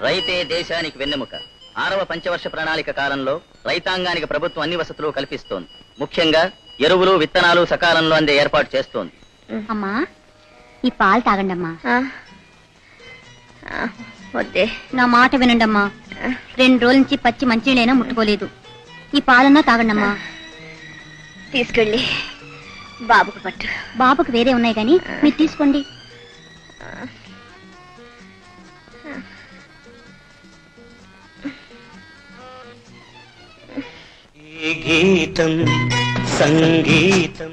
రైతే దేశానికి వెన్నెముక. 6వ పంచవర్ష ప్రణాళిక కాలంలో రైతాంగానికి ప్రభుత్వం అన్ని వసతులు కల్పిస్తోంది. ముఖ్యంగా ఎరువులు, విత్తనాలు సకాలంలో అందే ఏర్పాటు చేస్తోంది. అమ్మా, ఈ పాలు తాగండి అమ్మా. వద్దే, నా మాట వినండమ్మా. 2 రోజుల నుంచి పచ్చి మంచినీళ్ళైనా ముట్టుకోలేదు. ఈ పాలన్నా తాగండమ్మా. తీసుకెళ్ళి బాబుకు పట్టు. బాబుకు వేరే ఉన్నాయి కానీ మీరు తీసుకోండి. గీతం సంగీతం.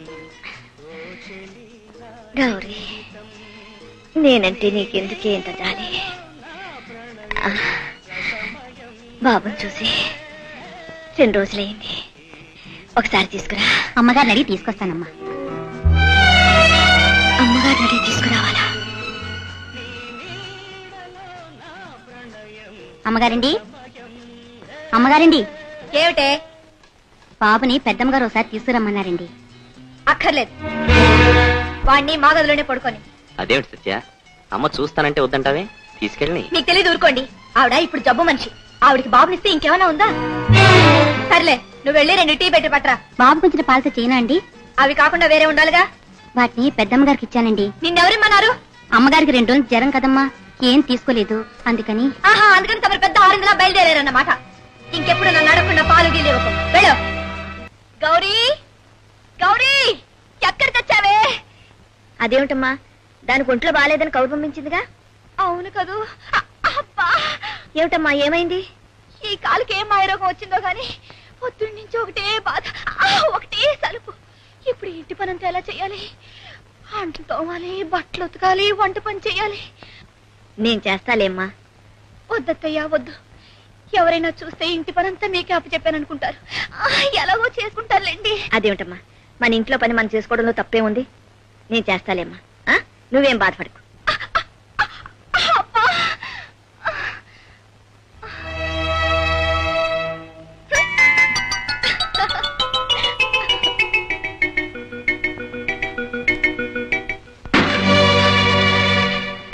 గౌరీ, నేనంటే నీకెందుకే ఇంత జాలి? బాబుని చూసి 2 రోజులైంది. ఒకసారి తీసుకురా. అమ్మగారిని అడిగి తీసుకొస్తానమ్మా. అమ్మగారిని అడిగి తీసుకురావాలా? అమ్మగారండి, అమ్మగారండి. ఏమిటే? బాబుని పెద్దమ్మగారు ఒకసారి తీసుకురమ్మన్నారండి. అక్కర్లేదు, వాడిని మా గదిలోనే పడుకొని. అదేమిటి సత్య, అమ్మ చూస్తానంటే వద్దంటావే? తీసుకెళ్ళి. మీకు తెలియదు, ఊరుకోండి. ఆవిడ ఇప్పుడు జబ్బు మనిషి. ఆవిడికి బాబునిస్తే ఇంకేమైనా ఉందా? సర్లే, నువ్వు వెళ్ళి 2 టీ పెట్టి పట్టరా. బాబు కొంచెం పాలతో చేయనా అండి? అవి కాకుండా వేరే ఉండాలిగా. వాటిని పెద్దమ్మగారికి ఇచ్చానండి. నిన్నెవరిమ్మన్నారు? అమ్మగారికి 2 రోజులు జ్వరం కదమ్మా, ఏం తీసుకోలేదు, అందుకని. ఆహా, అందుకని తమరు పెద్ద ఆరిందలా బయలుదేరారన్నమాట. ఇంకెప్పుడు నన్ను అడగకుండా పాలు గీలేవకు. వెళ్ళు. గౌరీ, గౌరీ, ఎక్కడ తెచ్చావే? అదేమిటమ్మా, దానికి ఒంట్లో బాగాలేదని కౌరు పంపించిందిగా. అవును కదూ. అబ్బా, ఏమిటమ్మా, ఏమైంది? ఈ కాలుకి ఏం మాయరోగం వచ్చిందో గాని పొద్దున్న నుంచి ఒకటే బాధ, ఒకటే సలుపు. ఇప్పుడు ఇంటి పనంతా ఎలా చెయ్యాలి? అంట్లు తోమాలి, బట్టలు ఉతకాలి, వంట పని చెయ్యాలి. నేను చేస్తాలేమ్మా. వద్దత్తయ్యా, వద్దు. ఎవరైనా చూస్తే ఇంటి పనంతా మీకే అప్పచెప్పాననుకుంటారు. ఎలాగో చేసుకుంటారులేండి. అదేమిటమ్మా, మన ఇంట్లో పని మనం చేసుకోవడంలో తప్పే ఉంది. నేను చేస్తాలేమ్మా, నువ్వేం బాధపడకు.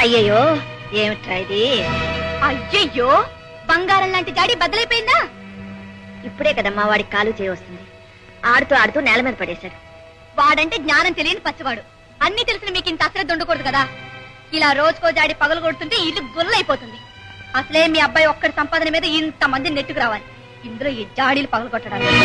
అయ్యయ్యో, ఏమిట్రా ఇది? అయ్యయ్యో, బంగారం లాంటి జాడి బద్దలైపోయిందా? ఇప్పుడే కదమ్మా వాడికి కాలు చేయవస్తుంది. ఆడుతూ ఆడుతూ నేల మీద పడేశాడు. వాడంటే జ్ఞానం తెలియని పచ్చవాడు. అన్ని తెలిసిన మీకు ఇంత అశ్రద్ధ ఉండకూడదు కదా. ఇలా రోజుకో జాడి పగలు కొడుతుంటే ఇల్లు గుల్లైపోతుంది. అసలే మీ అబ్బాయి ఒక్కడి సంపాదన మీద ఇంత మంది నెట్టుకు రావాలి. ఇందులో ఈ జాడీలు పగలు కొట్టడానికి.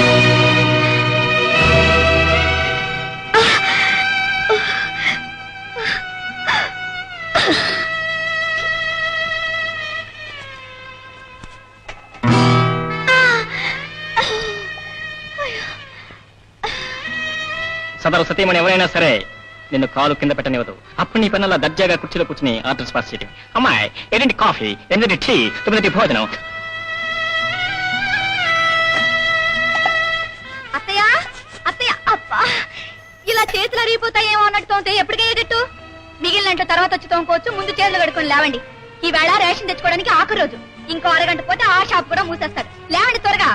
సదరు సతీమణి ఎవరైనా సరే నిన్ను కాలు కింద పెట్టనివ్వదు. అప్పుడు నీ పనుల దర్జాగా కుర్చీలో కూర్చుని ఆర్డర్స్ పాస్ చేయటం. అమ్మాయి, ఏంటి కాఫీ, ఎందుకంటే టీ, 9 భోజనం. అత్తయ్య, అత్తయ్య, అబ్బా, ఇలా చేతులు అరిగిపోతాయేమో అన్నట్టు ఎప్పటికయ్యేటట్టు. మిగిలినంటూ తర్వాత వచ్చి తోముకోవచ్చు. ముందు చేతులు కడుక్కొని లేవండి. ఈవేళ రేషన్ తెచ్చుకోవడానికి ఆఖరి రోజు. ఇంకో అరగంట పోతే ఆ షాప్ కూడా మూసేస్తాడు. లేవండి త్వరగా.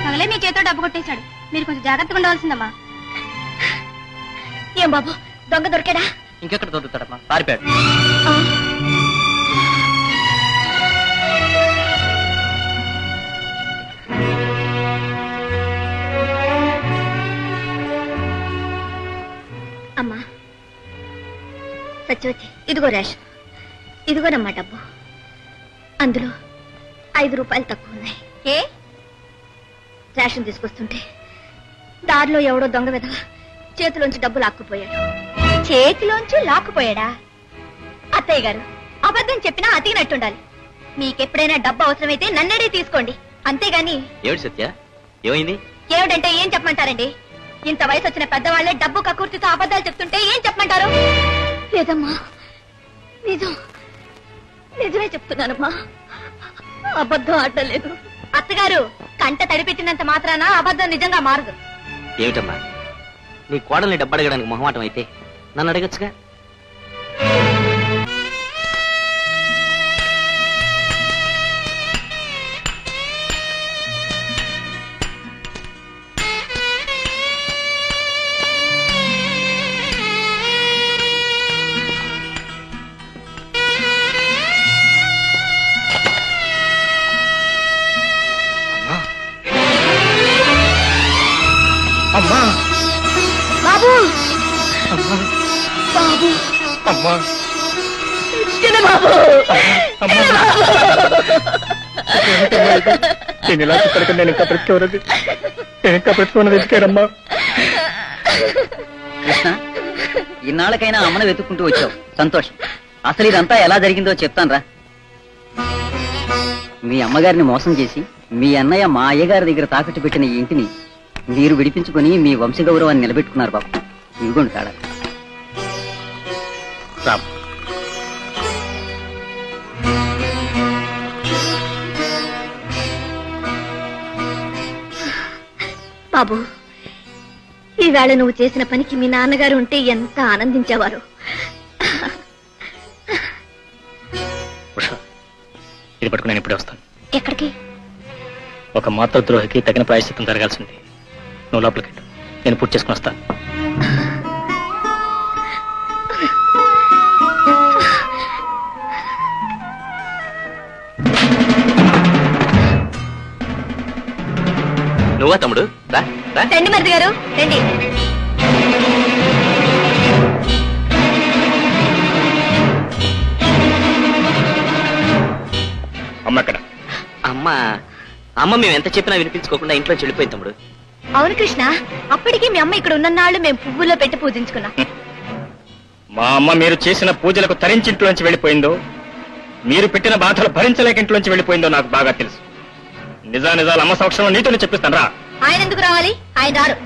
పగలే మీ చేతితో డబ్బు కొట్టేశాడు. మీరు కొంచెం జాగ్రత్తగా ఉండవలసిందమ్మా. ఏం బాబు, దొంగ దొరికాడా? ఇంకెక్కడ దొరుకుతాడమ్మా, పారిపోయాడు. అమ్మా సత్యవతి, ఇదిగో రేషన్. ఇదిగోనమ్మా డబ్బు. అందులో 5 రూపాయలు తక్కువ ఉన్నాయి. ఏ? రేషన్ తీసుకొస్తుంటే దారిలో ఎవడో దొంగ విధవ చేతిలోంచి డబ్బు లాక్కుపోయాడు. చేతిలోంచి లాక్కుపోయాడా? అత్తయ్య గారు, అబద్ధం చెప్పినా అతికినట్టుండాలి. మీకెప్పుడైనా డబ్బు అవసరమైతే నన్నడే తీసుకోండి, అంతేగాని. ఏమిటి సత్య, ఏమైంది? ఏమిటంటే ఏం చెప్పమంటారండి? ఇంత వయసు వచ్చిన పెద్దవాళ్లే డబ్బు కకూర్తితో అబద్ధాలు చెప్తుంటే ఏం చెప్పమంటారు? లేదమ్మా, నిజం, నిజమే చెప్తున్నానమ్మా. అబద్ధం ఆడలేదు. అత్తగారు, కంట తడిపెట్టినంత మాత్రాన అబద్ధం నిజంగా మారదు. ఏమిటమ్మా, నీ కోడల్ని డబ్బు అడగడానికి మొహమాటం అయితే నన్ను అడగచ్చుగా. అమ్మా బాబు అమ్మా బాబు అమ్మా చిన్నబాబు అమ్మా నేను ఇలా చెప్పడానికి నేను ఇంకా బ్రతికేవన్నది ఎందుకేనమ్మా? కృష్ణ, ఇన్నాళ్ళకైనా అమ్మను వెతుక్కుంటూ వచ్చావు, సంతోషం. అసలు ఇదంతా ఎలా జరిగిందో చెప్తాను రా. మీ అమ్మగారిని మోసం చేసి మీ అన్నయ్య మా అయ్యగారి దగ్గర తాకట్టు పెట్టిన ఈ ఇంటిని మీరు విడిపించుకుని మీ వంశగౌరవాన్ని నిలబెట్టుకున్నారు బాబు. ఇదిగోండి తాళాలు. రామ్, బాబు, ఈవేళ నువ్వు చేసిన పనికి మీ నాన్నగారు ఉంటే ఎంత ఆనందించేవారు. ఉషా, ఇది పట్టుకుని నేను ఇప్పుడే వస్తాను. ఎక్కడికి? ఒక మాతృద్రోహికి తగిన ప్రాయశ్చిత్తం జరగాల్సింది. నువ్వు లోపలికి వెళ్ళు, నేను పూర్తి చేసుకుని వస్తాను. నువ్వా తమ్ముడు? రా రా. రండి మరిది గారు, రండి. అమ్మ ఎక్కడ? అమ్మ మేము ఎంత చెప్పినా వినిపించుకోకుండా ఇంట్లో చెడిపోయింది తమ్ముడు. అవును కృష్ణ, అప్పటికి మీ అమ్మ ఇక్కడ ఉన్ననాళ్ళు మేము పువ్వుల్లో పెట్టి పూజించుకున్నాం. మా అమ్మ మీరు చేసిన పూజలకు తరించి ఇంట్లోంచి వెళ్ళిపోయిందో, మీరు పెట్టిన బాధలు భరించలేక ఇంట్లోంచి వెళ్ళిపోయిందో నాకు బాగా తెలుసు. నిజాలు అమ్మ సమక్షంలో నీతోనే చెప్పిస్తాను రా. ఆయన ఎందుకు రావాలి? ఆయన రారు.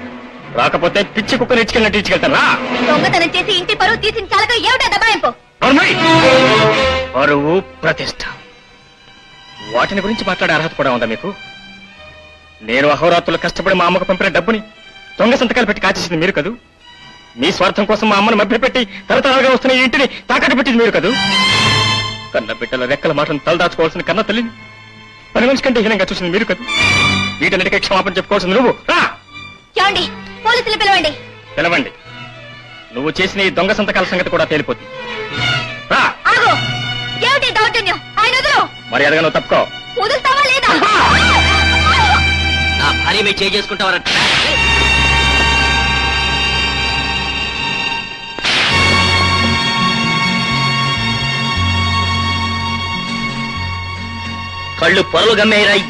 రాకపోతే పిచ్చి కుక్కని ఇచ్చుకెళ్ళినట్టు ఇచ్చుకెళ్తాను రా. దొంగతనం చేసి ఇంటి పరువు తీసిన చాలక ఏమిటా దబాయింపు? పరువు, ప్రతిష్ట, వాటిని గురించి మాట్లాడే అర్హత కూడా ఉందా మీకు? నేను అహోరాత్రులు కష్టపడి మా అమ్మకు పంపిన డబ్బుని దొంగ సంతకాలు పెట్టి కాచేసింది మీరు కదూ. మీ స్వార్థం కోసం మా అమ్మను మభ్యపెట్టి తరతరాలుగా వస్తున్న ఈ ఇంటిని తాకట్టు పెట్టింది మీరు కదూ. కన్న బిడ్డల రెక్కల మాటను తలదాచుకోవాల్సిన కన్న తల్లిని పని మనిషి కంటే హీనంగా చూసింది మీరు కదూ. వీటన్నిటికీ క్షమాపణ చెప్పుకోవాల్సింది నువ్వు. ఏమండి, పోలీసులు పిలవండి. పిలవండి. నువ్వు చేసిన ఈ దొంగ సంతకాల సంగతి కూడా తేలిపోతుంది. రా. ఆగు! ఏమిటి దౌర్జన్యం? ఆయన వదులు. మర్యాదగా నువ్వు తప్పుకో. వదులుతావా లేదా? నా భార్య మీరు చేసుకుంటావారంట. కళ్ళు పొరలు గమ్మేరాయి.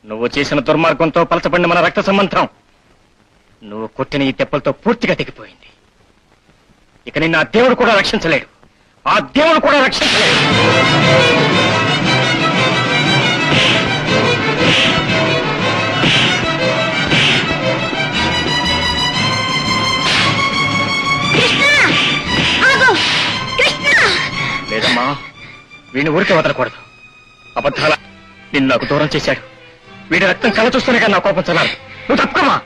నువ్వు చేసిన దుర్మార్గంతో పలచబడిన మన రక్త సంబంధం నువ్వు కొట్టిన ఈ తెప్పలతో పూర్తిగా తెగిపోయింది. ఇక నిన్ను ఆ దేవుడు కూడా రక్షించలేడు. ఆ దేవుడు కూడా రక్షించలేడు. లేదమ్మా, వీడిని ఊరికే వదలకూడదు. అబద్ధాల నిన్ను నాకు దూరం చేశాడు. వీడి రక్తం కళ్ళ చూస్తూనే కానీ నా కోపం చల్లారు. నువ్వు తప్పుకోమా.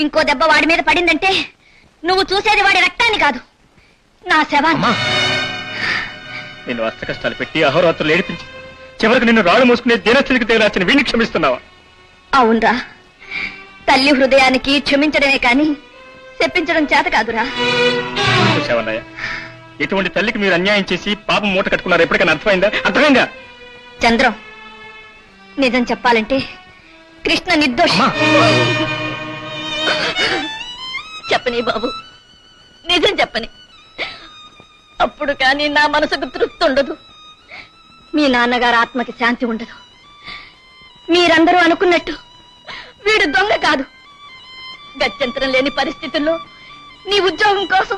ఇంకో దెబ్బ వాడి మీద పడిందంటే నువ్వు చూసేది వాడి రక్తాన్ని కాదు, నా శవాన్ని. నిన్ను అష్ట కష్టాలు పెట్టి అహోరాత్రులు ఏడిపించి చివరికి నిన్ను రాళ్ళు మూసుకునే దీనస్థితికి తెగరాచిన వీడిని క్షమిస్తున్నావా? అవునరా, తల్లి హృదయానికి క్షమించడమే కాని చెప్పించడం చేత కాదురా. చూసావన్నయ్య, ఎటువంటి తల్లికి మీరు అన్యాయం చేసి పాపం మూట కట్టుకున్నారు ఎప్పటికైనా అర్థమైందా? చంద్రం, నిజం చెప్పాలంటే కృష్ణ నిర్దోషి. చెప్పని బాబు, నిజం చెప్పని. అప్పుడు కానీ నా మనసుకు తృప్తి ఉండదు, మీ నాన్నగారు ఆత్మకి శాంతి ఉండదు. మీరందరూ అనుకున్నట్టు వీడు దొంగ కాదు. గత్యంతరం లేని పరిస్థితుల్లో నీ ఉద్యోగం కోసం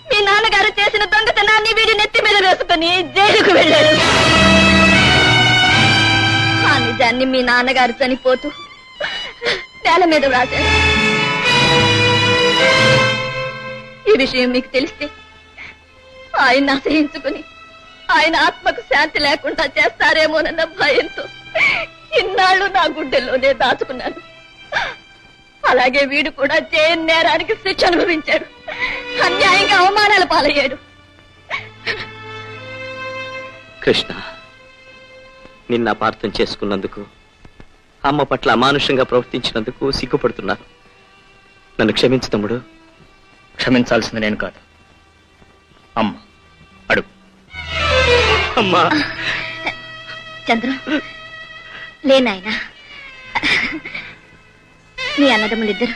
మీ నాన్నగారు చేసిన దొంగతనాన్ని వీడి నెత్తి మీద వేసుకుని జైలుకు వెళ్ళాడు. ఆ నిజాన్ని మీ నాన్నగారు చనిపోతూ నేల మీద రాశారు. ఈ విషయం మీకు తెలిస్తే ఆయన అసహించుకుని ఆయన ఆత్మకు శాంతి లేకుండా చేస్తారేమోనన్న భయంతో ఇన్నాళ్ళు నా గుండెల్లోనే దాచుకున్నాను. అలాగే వీడు కూడా చేయని నేరానికి శిక్ష అనుభవించాడు. అన్యాయంగా అవమానాల పాలయ్యాడు. కృష్ణ, నిన్న అపార్థం చేసుకున్నందుకు, అమ్మ పట్ల అమానుషంగా ప్రవర్తించినందుకు సిగ్గుపడుతున్నాను. నన్ను క్షమించు తమ్ముడు. క్షమించాల్సింది నేను కాదు, అమ్మ. అడుగు. అమ్మా, చంద్రు లేనాయనా, మీ అన్నదమ్ములిద్దరు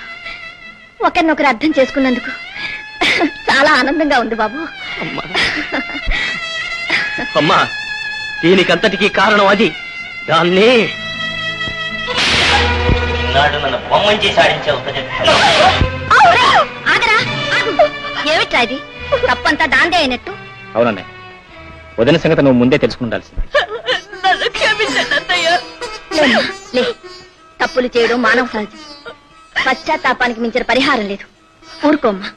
ఒకరినొకరు అర్థం చేసుకున్నందుకు చాలా ఆనందంగా ఉంది బాబు. అమ్మా, దీనికంతటికీ కారణం అది. దాన్ని నాడు నన్ను బొమ్మని చేసి ఆడించావు. ఆగరా, ఆగు. ఏమిట్రా ఇది? తప్పంతా దాందే అయినట్టు. అవునన్నయ్య, వదిన సంగతి నువ్వు ముందే తెలుసుకుండాల్సింది. లేమ్మా, లే. తప్పులు చేయడం మానవ సహజం. పశ్చాత్తాపానికి మించిన పరిహారం లేదు. ఊరుకోమ్మా.